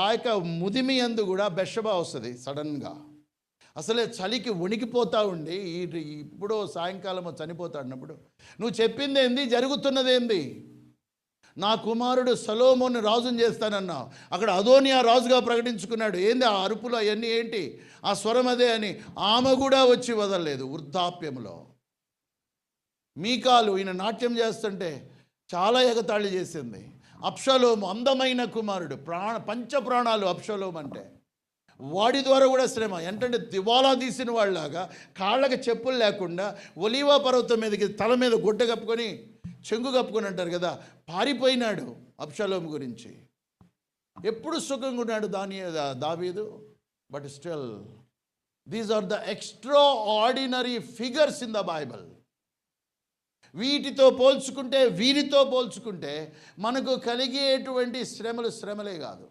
ఆ యొక్క ముదిమి యందు కూడా బెషబా వస్తుంది సడన్గా. అసలే చలికి వణికిపోతా ఉండి ఇప్పుడు సాయంకాలం చనిపోతాడినప్పుడు నువ్వు చెప్పింది ఏంది, జరుగుతున్నది ఏంది? నా కుమారుడు సొలొమోను రాజుని చేస్తానన్నావు, అక్కడ అదోనియా రాజుగా ప్రకటించుకున్నాడు. ఏంది ఆ అరుపులు అవన్నీ ఏంటి, ఆ స్వరం అదే అని ఆమె కూడా వచ్చి వదలలేదు వృద్ధాప్యంలో. మీకాలు ఈయన నాట్యం చేస్తుంటే చాలా ఎగతాళి చేసింది. అబ్షలోము అందమైన కుమారుడు, పంచప్రాణాలు అబ్షలోము అంటే, వాడి ద్వారా కూడా శ్రమ. ఏంటంటే దివాలా తీసిన వాళ్ళలాగా కాళ్ళకి చెప్పులు లేకుండా ఒలీవా పర్వతం మీదకి తల మీద గుడ్డ కప్పుకొని చెంగు కప్పుకొని అంటారు కదా, పారిపోయినాడు అబ్షలోము గురించి. ఎప్పుడు సుఖంగా ఉన్నాడు దావీదు. But still these are the extraordinary figures in the Bible. వీటితో పోల్చుకుంటే, వీరితో పోల్చుకుంటే మనకు కలిగేటువంటి శ్రమలే కాదు.